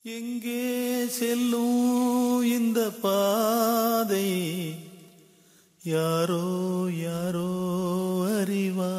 எங்கே செல்லும் இந்த பாதை யாரோ யாரோ அறிவார்.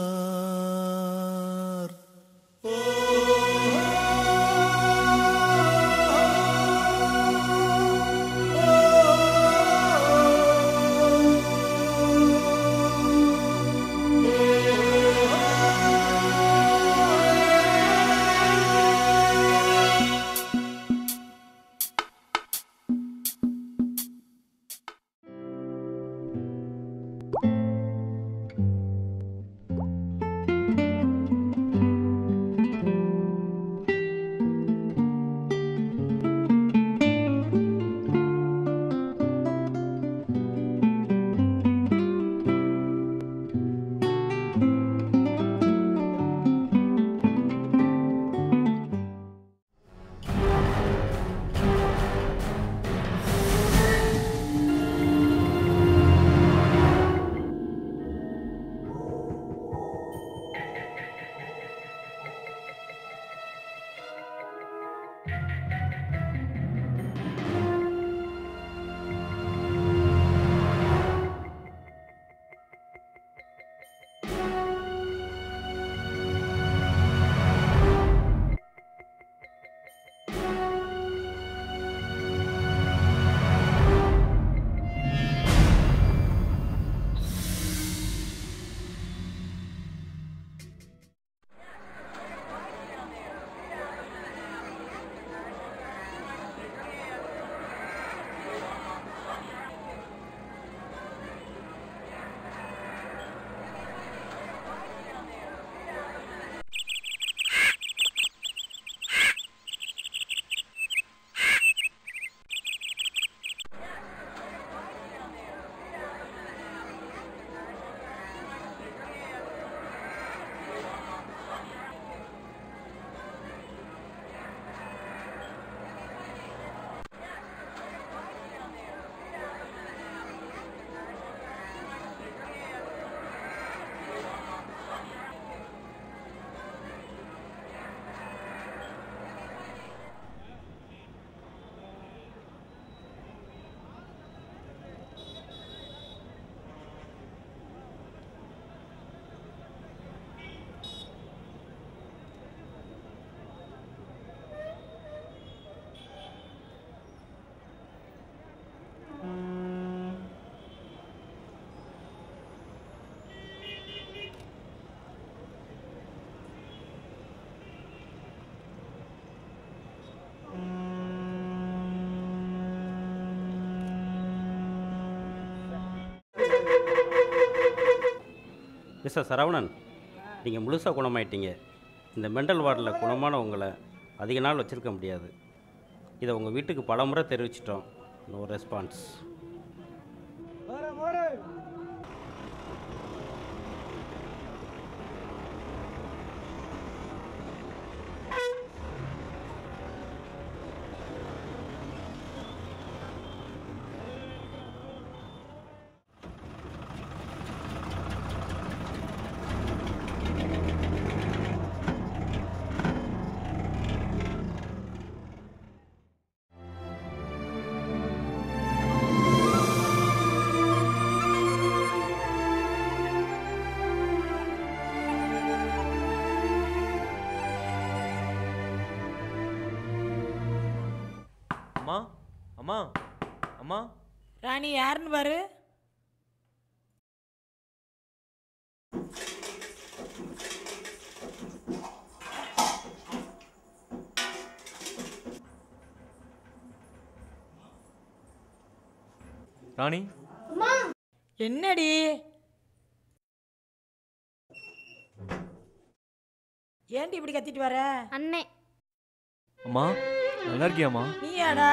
மிஸ்டர் சரவணன், நீங்கள் முழுசாக குணமாயிட்டீங்க. இந்த மெண்டல் வார்டில் குணமான உங்களை அதிக நாள் வச்சுருக்க முடியாது. இதை உங்கள் வீட்டுக்கு பல முறை தெரிவிச்சிட்டோம். No response. அம்மா அம்மா அம்மா, ராணி யாருன்னு பாரு. ராணி, என்னடி ஏன்டி இப்படி கத்திட்டு வர? அண்ணே அம்மா நல்லா இருக்கியாம்மா? நீயாடா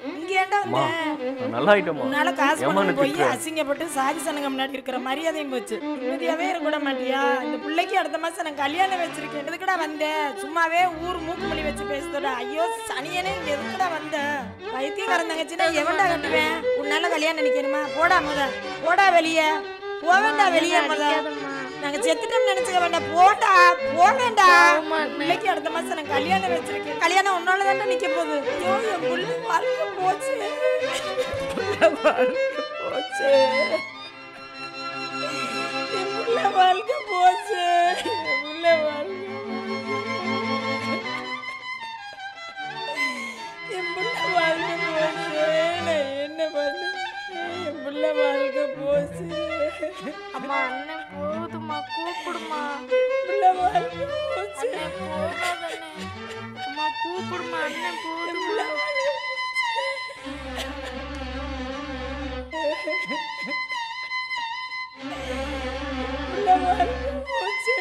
இங்க ஏன்டா அம்மா வந்த? நான் நல்லா ஆயிட்டேம்மா. உன்னால காசு ஏம்மா கொண்டு போய் திட்டுற? அசிங்கப்பட்டு சாதி சனங்க முன்னாடி இருக்கிற மரியாதையும் போச்சு. நிம்மதியாவே இருக்க கூட மாட்டியா? இந்த பிள்ளைக்கு அடுத்த மாசம் நான் கல்யாணம் வச்சிருக்கேன். எதுக்குடா வந்த? சும்மாவே ஊர் மூக்குமொழி வச்சு பேசுதோட. ஐயோ சனியனே, இங்க எதுக்குடா வந்த? வைத்தியக்காரன் தங்கச்சின்னா எவன்டா கட்டுவேன்? உன்னால கல்யாணம் நிக்கணுமா? போடா முத, போடா வெளியே, போவேண்டா வெளியே முத. நாங்க செத்துட்டோம்னு நினைச்சுக்க வேண்டாம். போடா போவேண்டா. பிள்ளைக்கு அடுத்த மாசம் நான் கல்யாணம் வச்சிருக்கேன். கல்யாணம் உன்னால தானே நிக்க போகுது. ஐயோ என் புள்ள வாழ்க்கை போச்சு. புள்ள வாழ்க்கை போச்சு. என் புள்ள வாழ்க்கை போச்சு. என் புள்ள வாழ்க்கை என் புள்ள வாழ்க்கை போச்சு. நான் என்ன பண்ண? என் புள்ள வாழ்க்கை போச்சு. அம்மா அண்ணன் போதுமா, கூப்பிடுமா. புள்ள வாழ்க்கை போச்சு. அண்ணன் போகாதண்ணே. அம்மா கூப்பிடுமா, அண்ணன் போதுமா. புள்ள வாழ்க்கை போச்சு.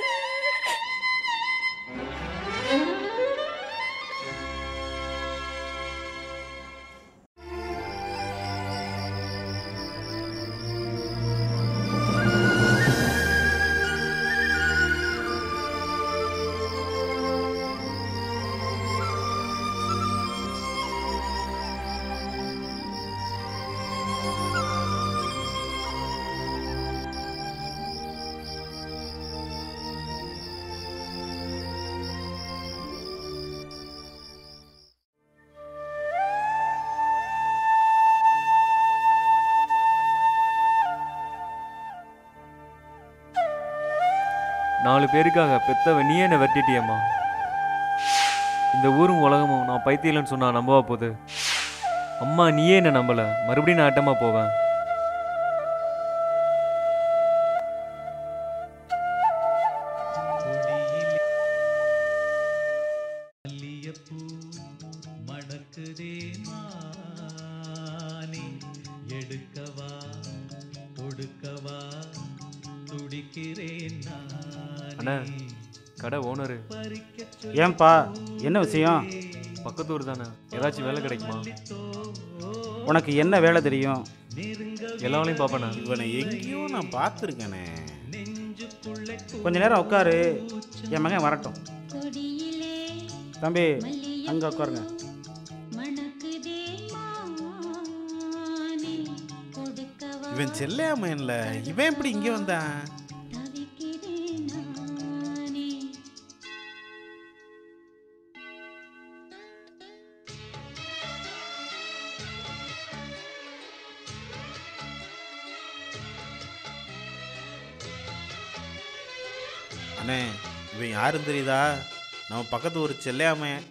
4 பேருக்காக பெத்தவ நீயே என்னை வெட்டிட்டியம்மா. இந்த ஊரும் உலகமும் நான் பைத்தியலன்னு சொன்னா நம்பவா போகுது? அம்மா நீயே என்ன நம்பல, மறுபடியும் நான் ஆட்டமா போவேன். மணக்குதே மானே, எடுக்கவா கொடுக்கவா துடிக்கிறேன் அண்ணா, கடை ஓனரு. ஏன்பா என்ன விஷயம்? பக்கத்து ஊர் தானே, ஏதாச்சும் வேலை கிடைக்குமா? உனக்கு என்ன வேலை தெரியும்? எல்லா வேலையும் பார்ப்பேண்ணா. இவனை எங்கேயோ நான் பார்த்துருக்கேனே. கொஞ்ச நேரம் உட்காரு, என் மகன் வரட்டும். தம்பி அங்கே உட்காருங்க. இவன் செல்லையாமன்ல, இவன் எப்படி இங்கே வந்தான்? அண்ணே, இவன் யாருன்னு தெரியுதா? நம்ம பக்கத்து ஒரு செல்லையாமன்.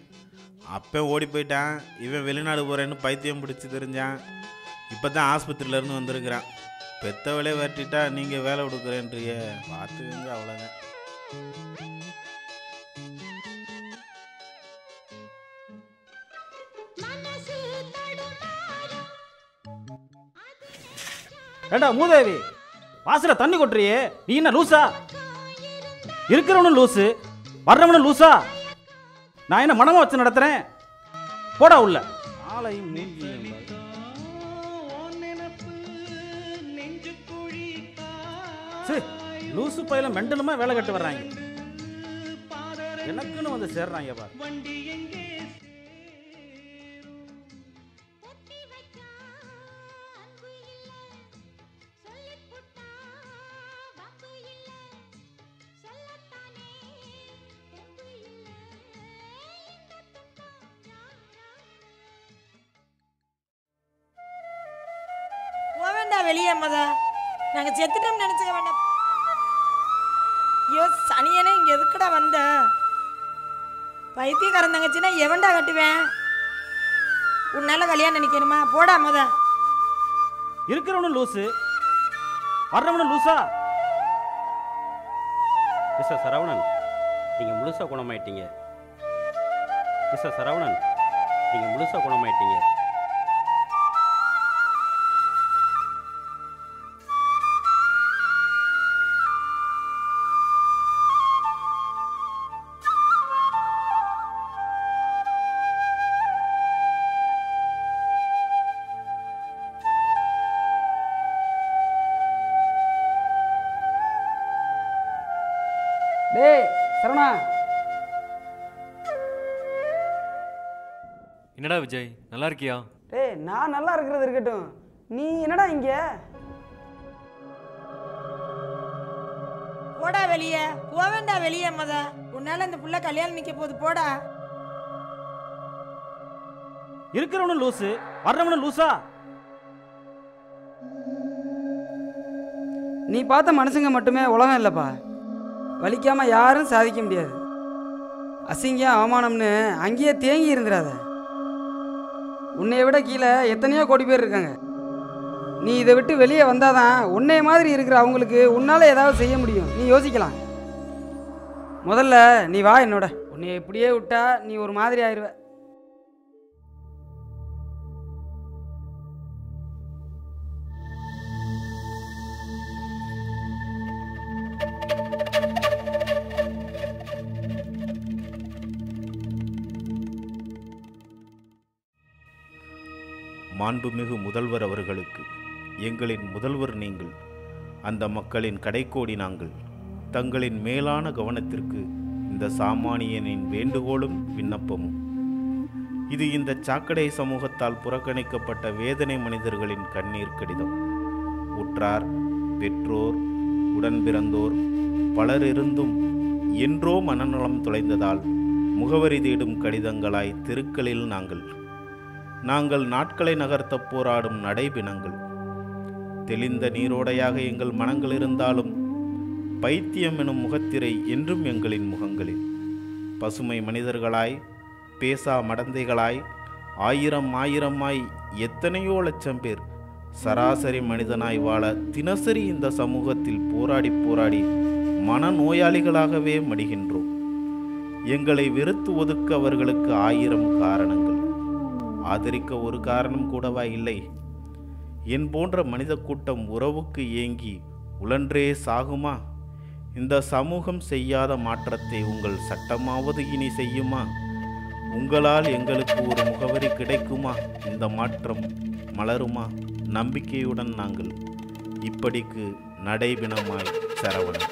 அப்போ ஓடி போயிட்டான். இவன் வெளிநாடு போகிறேன்னு பைத்தியம் பிடிச்சி தெரிஞ்சான். இப்போ தான் ஆஸ்பத்திரியிலேருந்து வந்திருக்கிறான். பெத்தவளே வெட்டிட்டா நீங்கள் வேலை கொடுக்குறேன்றிய பார்த்துங்க, அவ்வளோதான். ஏண்டா மூதேவி, வாசல தண்ணி கொட்டுறியே, நீ என்ன லூசா? இருக்கிறவனும் லூசு, வர்றவனும் லூசா? நான் என்ன மனமா வச்சு நடத்துறேன்? போடா உள்ள. ஆளையும் லூசு பையில மெண்டலுமா வேலை கட்டு வர்றாங்க. எனக்குன்னு வந்து சேர்றாங்க பாரு. போவேண்டா வெளியே. நாங்க செத்துட்டோம் நினைச்சுக்க வேண்டாம். ஐயோ சனியனே, இங்க எதுக்குடா வந்த? பைத்தியக்காரன் தங்கச்சின்னா எவன்டா கட்டுவேன்? உன்னால கல்யாணம் நினைக்கணுமா? போடா இருக்கிறவனும் லூசு, வர்றவனும் லூசா? மிஸ்டர் சரவணன், நீங்கள் முழுசாக குணமாயிட்டீங்க. மிஸ்டர் சரவணன், நீங்கள் முழுசாக குணமாயிட்டீங்க. டேய் சரவணா. என்னடா விஜய், நல்லா இருக்கியா? டேய் நான் நல்லா இருக்கிறது இருக்கட்டும், நீ என்னடா இங்க? போடா வெளியே, போவேண்டா வெளியே. உன்னால இந்த புள்ள கல்யாணம் நிக்க போகுது, போடா. இருக்கிறவனும் லூசு, வர்றவனும் லூசா? நீ பார்த்த மனுஷங்க மட்டுமே உலகம் இல்லைப்பா. வலிக்காமல் யாரும் சாதிக்க முடியாது. அசிங்கம் அவமானம்னு அங்கேயே தேங்கி இருந்துடாத. உன்னைய விட கீழே எத்தனையோ கோடி பேர் இருக்காங்க. நீ இதை விட்டு வெளியே வந்தாதான் உன்னைய மாதிரி இருக்கிற அவங்களுக்கு உன்னால் ஏதாவது செய்ய முடியும். நீ யோசிக்கலாம். முதல்ல நீ வா என்னோட. உன்னைய இப்படியே விட்டா நீ ஒரு மாதிரி ஆயிடுவ. மாண்புமிகு முதல்வர் அவர்களுக்கு, எங்களின் முதல்வர் நீங்கள், அந்த மக்களின் கடைக்கோடி நாங்கள். தங்களின் மேலான கவனத்திற்கு இந்த சாமானியனின் வேண்டுகோளும் விண்ணப்பமும். இது இந்த சாக்கடை சமூகத்தால் புறக்கணிக்கப்பட்ட வேதனை மனிதர்களின் கண்ணீர் கடிதம். உற்றார், பெற்றோர், உடன் பிறந்தோர் பலர் இருந்தும் என்றோ மனநலம் தொலைந்ததால் முகவரி தேடும் கடிதங்களாய் தெருக்களில் நாங்கள் நாட்களை நகர்த்த போராடும் நடைபிணங்கள். தெளிந்த நீரோடையாக எங்கள் மனங்கள் இருந்தாலும் பைத்தியம் எனும் முகத்திரை என்றும் எங்களின் முகங்களில். பசுமை மனிதர்களாய், பேசா மடந்தைகளாய், ஆயிரமாய் எத்தனையோ லட்சம் பேர் சராசரி மனிதனாய் வாழ தினசரி இந்த சமூகத்தில் போராடி மனநோயாளிகளாகவே மடிகின்றோம். எங்களை வெறுத்து ஒதுக்க அவர்களுக்கு 1000 காரணங்கள். ஆதரிக்க ஒரு காரணம் கூடவா இல்லை? என் போன்ற மனித கூட்டம் உறவுக்கு ஏங்கி உழன்றே சாகுமா? இந்த சமூகம் செய்யாத மாற்றத்தை உங்கள் சட்டமாவது இனி செய்யுமா? உங்களால் எங்களுக்கு ஒரு முகவரி கிடைக்குமா? இந்த மாற்றம் மலருமா? நம்பிக்கையுடன் நாங்கள். இப்படிக்கு நடைபிணமாய் சரவணன்.